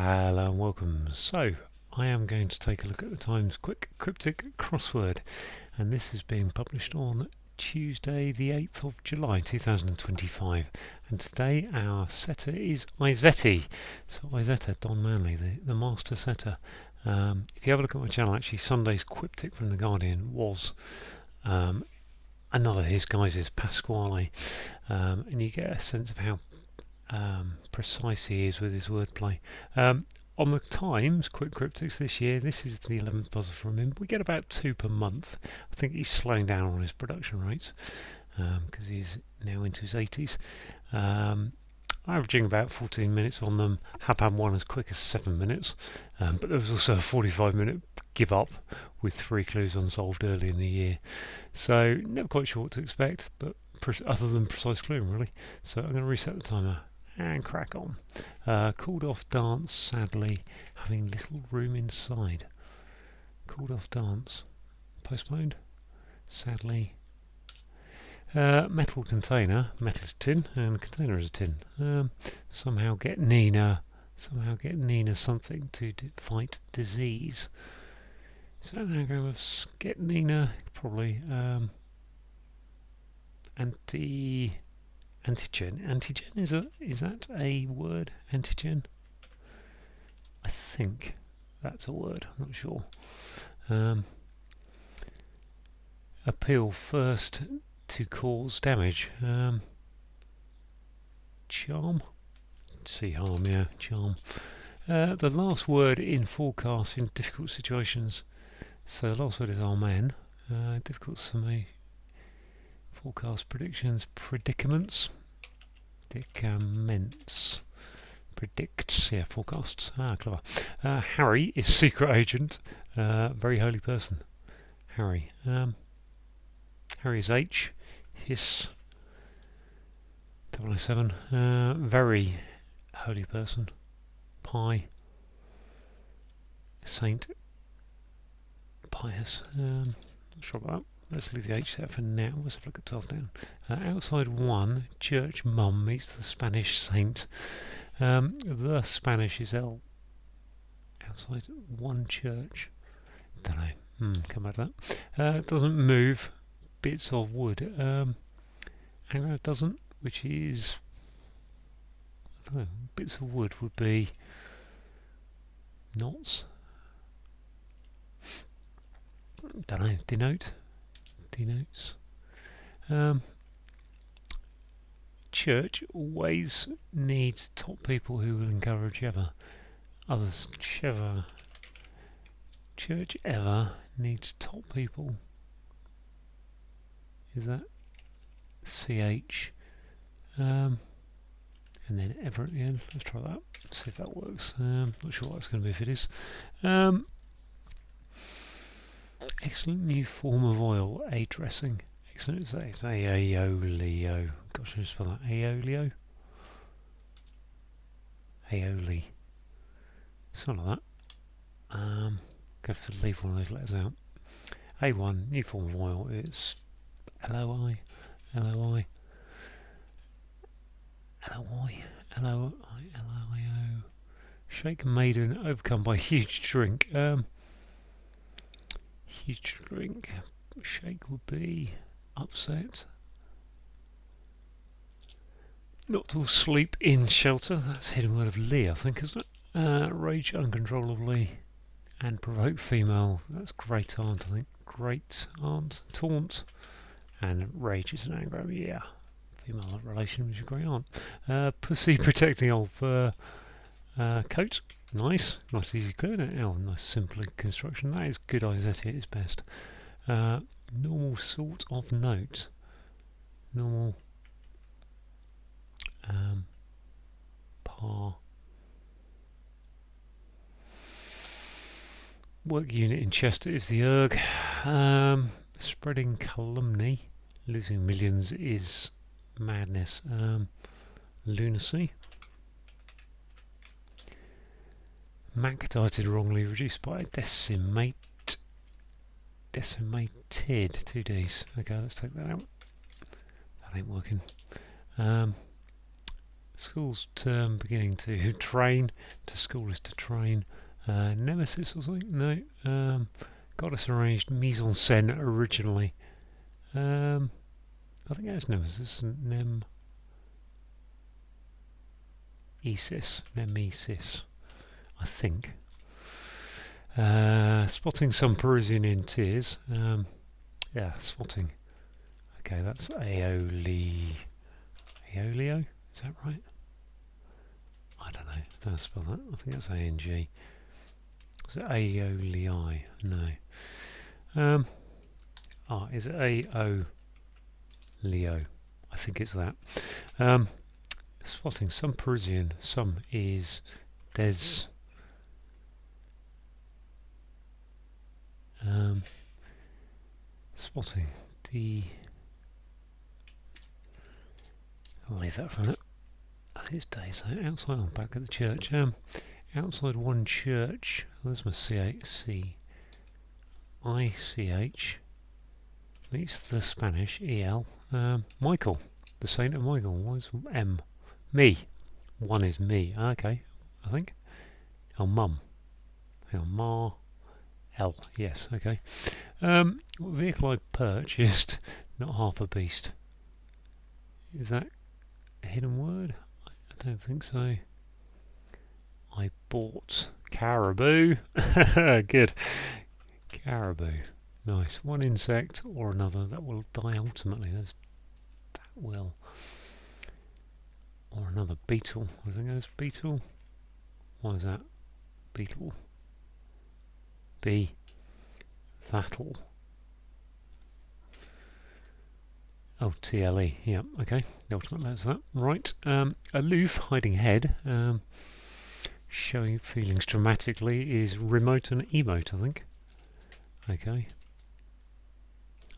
Hello and welcome. So, I am going to take a look at the Times Quick Cryptic crossword, and this is being published on Tuesday the 8th of July 2025, and today our setter is Izetti. So Izetti, Don Manley, the master setter. If you have a look at my channel, actually Sunday's Cryptic from The Guardian was another of his guys' Pasquale, and you get a sense of how precise he is with his wordplay. On the Times Quick Cryptics this year, this is the 11th puzzle from him. We get about 2 per month. I think he's slowing down on his production rates because he's now into his 80s. Averaging about 14 minutes on them. Have had one as quick as 7 minutes, but there was also a 45-minute give up with 3 clues unsolved early in the year. So never quite sure what to expect, but other than precise cluing really. So I'm going to reset the timer and crack on. Called off dance, sadly, having little room inside. Called off dance. Postponed, sadly. Metal container. Metal is tin, and the container is a tin. Somehow get Nina something to fight disease. Is that an anagram of get Nina? Probably. Antigen. Antigen is that a word? Antigen? I think that's a word. I'm not sure. Appeal first to cause damage. Charm. See harm. Yeah, charm. The last word in forecasts in difficult situations. So the last word is amen. Difficult for me. Forecast predictions, predicaments, predicaments, predicts, yeah, forecasts. Clever. Harry is secret agent, very holy person. Harry. Harry is H, his 007, very holy person. Pi, saint, pious. Not sure about that. Let's leave the H there for now. Let's have a look at 12 down. Outside 1, church mum meets the Spanish saint. The Spanish is L. Outside 1 church. Don't know. Come back to that. It doesn't move. Bits of wood. Anagram doesn't, which is... I don't know. Bits of wood would be knots. Don't know. Denote. Denotes. Church always needs top people who will encourage others. Church ever needs top people. Is that CH? And then ever at the end. Let's try that. See if that works. Not sure what it's going to be if it is. Excellent new form of oil, A dressing. Excellent. It's aeolio. Gosh, I just spell that. Aeolio. Aeoli. Something like that. Go to leave one of those letters out. A1, new form of oil, is LOI, LOI, LOI, LOI, LIO. Shake maiden, overcome by huge drink. Huge drink. Shake would be upset. Not to sleep in shelter. That's hidden word of Lee, I think, isn't it? Rage uncontrollably and provoke female. That's great aunt, I think. Great aunt. Taunt. And rage is an anagram, yeah. Female relation with your great aunt. Pussy protecting old fur. Coat. Nice. Nice easy clue. Oh, nice simple construction. That is good Izetti at its best. Normal sort of note. Normal. Par. Work unit in Chester is the erg. Spreading calumny. Losing millions is madness. Lunacy. Mactited wrongly reduced by decimate. Decimated. 2 Ds. Okay, let's take that out. That ain't working. School's term beginning to train. To school is to train. Nemesis or something? No. Goddess arranged mise en scène originally. I think that's Nemesis. Nemesis. I think. Spotting some Parisian in tears. Yeah, spotting. Okay, that's Aeolio. Is that right? I don't know. I don't know how to spell that. I think that's A-N-G. Is it Aeolii? No. Is it A-O-Leo? I think it's that. Spotting some Parisian. Some is des. Spotting the. I'll leave that for a minute. I think it's days. Outside, I'm back at the church. Outside one church. There's my C-I-C-I-C-H. Meets the Spanish E-L. Michael. The Saint of Michael. Why is M? Me. One is me. Okay. I think. Oh, mum. Hang on. Ma. L. Yes. Okay. What vehicle I purchased? Not half a beast. Is that a hidden word? I don't think so. I bought caribou. Good. Caribou. Nice. One insect or another that will die ultimately. That will. Or another beetle. I think that's beetle. What is that? Beetle. B. That'll. Oh, TLE. Yeah, okay. The ultimate letter's that. Right. Aloof, hiding head. Showing feelings dramatically is remote and emote, I think. Okay.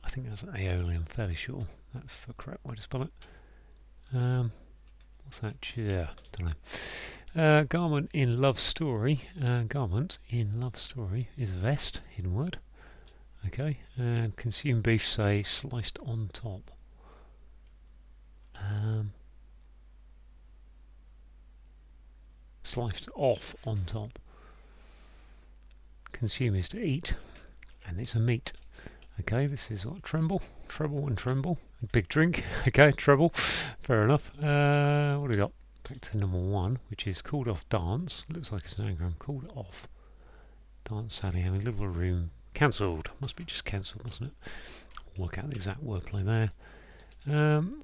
I think that's aioli, I'm fairly sure. That's the correct way to spell it. What's that? Yeah, don't know. Garment in love story. Garment in love story is vest, hidden word. Okay. And consume beef, say, sliced on top. Sliced off on top. Consume is to eat, and it's a meat. Okay, this is what? Treble and tremble. Big drink. Okay, treble. Fair enough. What do we got? Back to number one, which is called off dance. Looks like it's an anagram. Called off dance. Sadly, having little room. Cancelled. Must be just cancelled, mustn't it? Work out the exact wordplay there.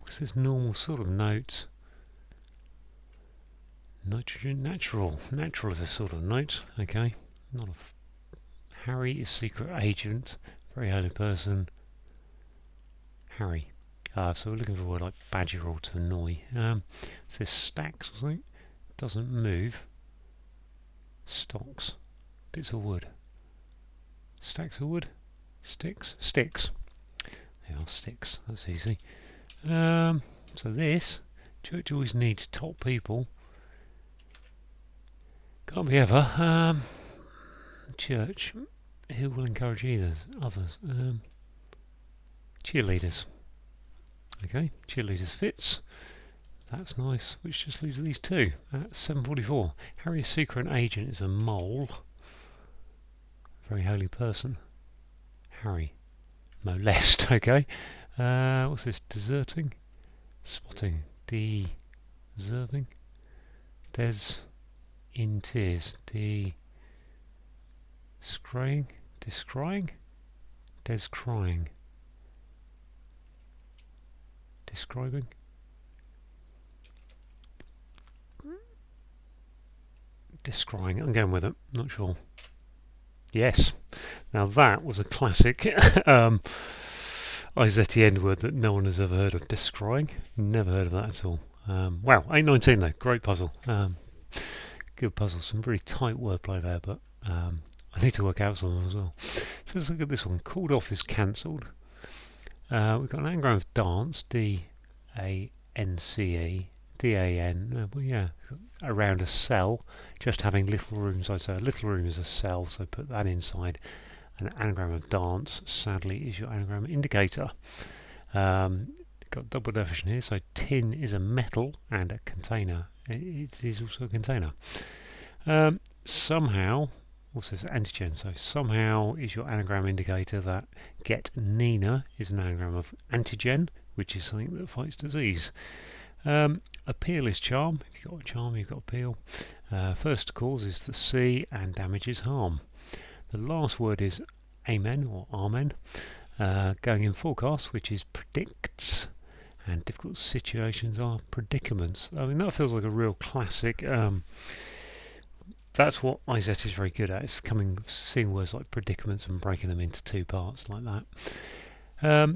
What's this normal sort of note? Nitrogen, natural. Natural is a sort of note. Okay. Not a. Harry is secret agent. Very holy person. Harry. So we're looking for a word like badger or to annoy. It says stacks or something. Doesn't move. Stocks. Bits of wood. Stacks of wood. Sticks. Sticks. They are sticks. That's easy. So this. Church always needs top people. Can't be ever. Church. Who will encourage others? Cheerleaders. Okay, cheerleaders fits. That's nice. Which just leaves these two. At 7:44. Harry's secret agent is a mole. Very holy person. Harry. Molest. Okay. What's this? Deserting. Spotting. Deserving. Des. In tears. Descrying. Descrying. Descrying. Describing. Descrying. I'm going with it. Not sure. Yes. Now that was a classic Izetti end word that no one has ever heard of. Descrying. Never heard of that at all. Wow. 8:19 though. Great puzzle. Good puzzle. Some very tight wordplay there, but I need to work out some of them as well. So let's look at this one. Called off is cancelled. We've got an anagram of dance, D-A-N-C-E, D-A-N, well yeah, around a cell, just having little rooms. I'd say a little room is a cell, so put that inside. An anagram of dance, sadly, is your anagram indicator. got double definition here. So tin is a metal and a container. It is also a container. Somehow, also it's antigen. So somehow is your anagram indicator that get Nina is an anagram of antigen, which is something that fights disease. Appeal is charm. If you've got a charm, you've got appeal. First cause is the sea, and damage is harm. The last word is amen or amen. Going in forecast, which is predicts, and difficult situations are predicaments. I mean, that feels like a real classic. That's what Izetti is very good at. It's seeing words like predicaments and breaking them into two parts like that.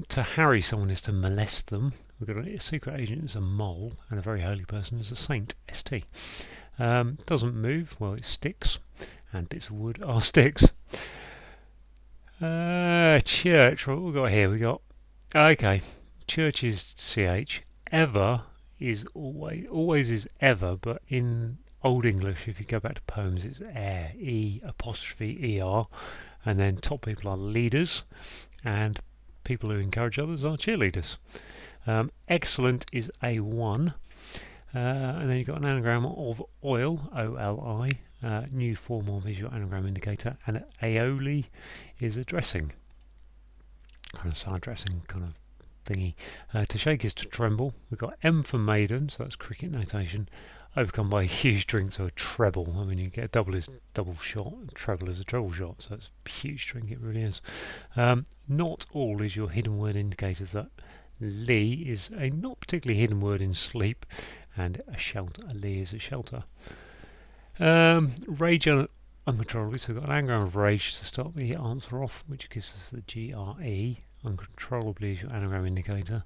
To harry someone is to molest them. We've got a secret agent is a mole, and a very holy person is a saint, St. Doesn't move, well it sticks, and bits of wood are sticks. Church, what we got here? We got, okay, church is ch, ever is always is ever, but in Old English, if you go back to poems, it's air, e''er, and then top people are leaders, and people who encourage others are cheerleaders. Excellent is A1, and then you've got an anagram of oil, O-L-I, new formal visual anagram indicator, and aioli is a dressing, kind of side dressing kind of thingy. To shake is to tremble. We've got M for maiden, so that's cricket notation, overcome by a huge drink, so a treble. I mean, you get a double is double shot, a treble is a treble shot, so it's a huge drink, it really is. Not all is your hidden word indicator that Lee is a not particularly hidden word in sleep, and a shelter. A Lee is a shelter. Rage uncontrollably, so we've got an anagram of rage to start the answer off, which gives us the GRE. Uncontrollably is your anagram indicator,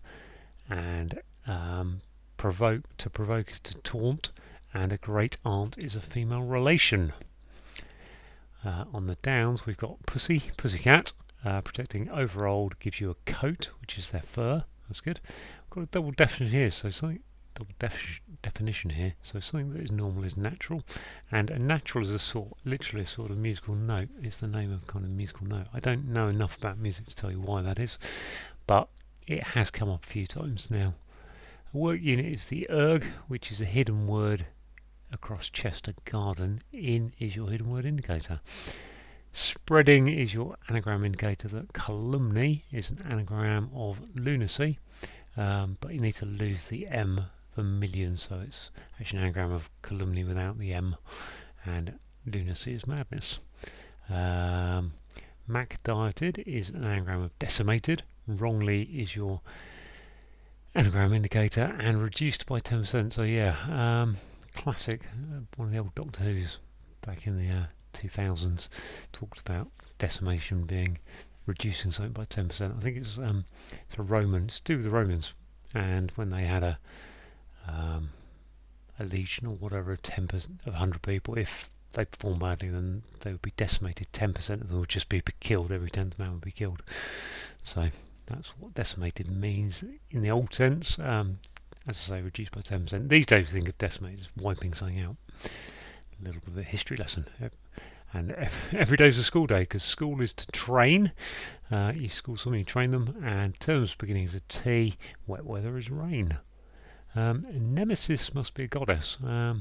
and provoke is to taunt, and a great aunt is a female relation. On the downs we've got pussycat, protecting over old gives you a coat, which is their fur. That's good. We've got a double definition here, so something definition here. So something that is normal is natural, and a natural is literally a sort of musical note. Is the name of kind of musical note. I don't know enough about music to tell you why that is, but it has come up a few times now. A work unit is the erg, which is a hidden word across Chester Garden. In is your hidden word indicator. Spreading is your anagram indicator that calumny is an anagram of lunacy, but you need to lose the M for million, so it's actually an anagram of calumny without the M, and lunacy is madness. Mac dieted is an anagram of decimated. Wrongly is your anagram indicator, and reduced by 10%. So yeah, classic. One of the old Doctor Who's back in the 2000s talked about decimation being reducing something by 10%. I think it's a Roman. It's to do with the Romans, and when they had a legion or whatever of 10% of 100 people, if they performed badly, then they would be decimated. 10% of them would just be killed. Every 10th man would be killed. So that's what decimated means in the old sense. As I say, reduced by 10%. These days we think of decimated as wiping something out. A little bit of a history lesson. And every day is a school day, because school is to train. You school someone, you train them, and terms beginning is a T, wet weather is rain. Nemesis must be a goddess. I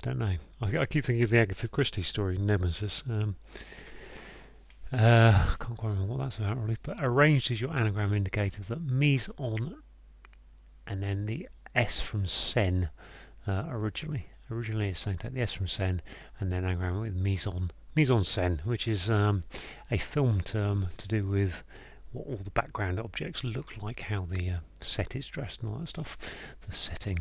don't know. I keep thinking of the Agatha Christie story, Nemesis. Can't quite remember what that's about really, but arranged is your anagram indicator that mise on, and then the S from sen, originally it's saying take the S from sen, and then anagram with mise en scène, which is a film term to do with what all the background objects look like, how the set is dressed and all that stuff, the setting.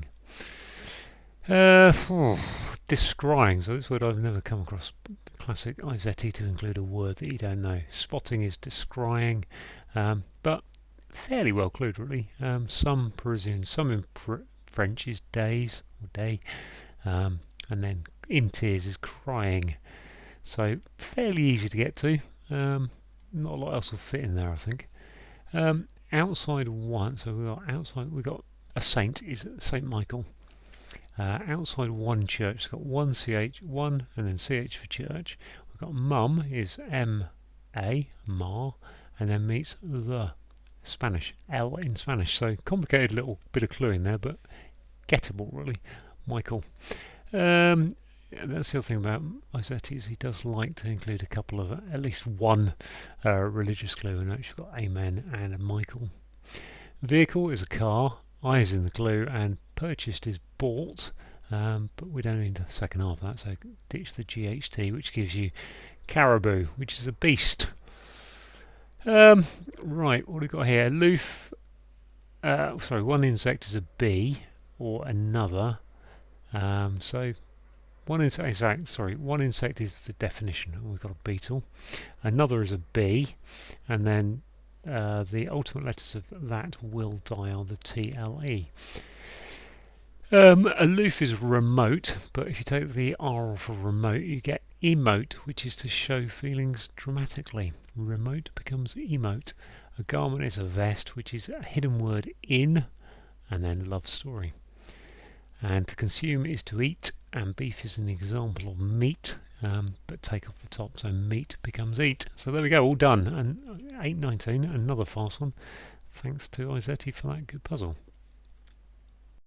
Descrying, so this word I've never come across. Classic Izetti to include a word that you don't know. Spotting is descrying, but fairly well clued really. Some Parisian, some in French is days or day, and then in tears is crying. So fairly easy to get to. Not a lot else will fit in there, I think. Outside one, so we've got a saint is Saint Michael. Outside one church, it's got one ch, one, and then ch for church. We've got mum is ma, ma, and then meets the. Spanish, L in Spanish. So complicated little bit of clue in there, but gettable really. Michael. That's the other thing about Izetti is he does like to include a couple of, at least one religious clue, and actually got Amen and Michael. Vehicle is a car, I is in the clue, and purchased is bought, but we don't need the second half of that, so ditch the GHT, which gives you caribou, which is a beast. Right, what have we got here? Aloof, sorry, one insect is a bee, or another. So one insect, sorry, one insect is the definition. We've got a beetle. Another is a bee, and then the ultimate letters of that will die are the TLE. Aloof is remote, but if you take the R off of remote, you get emote, which is to show feelings dramatically. Remote becomes emote. A garment is a vest, which is a hidden word in, and then love story. And to consume is to eat, and beef is an example of meat, but take off the top, so meat becomes eat. So there we go, all done. And 819, another fast one. Thanks to Izetti for that good puzzle.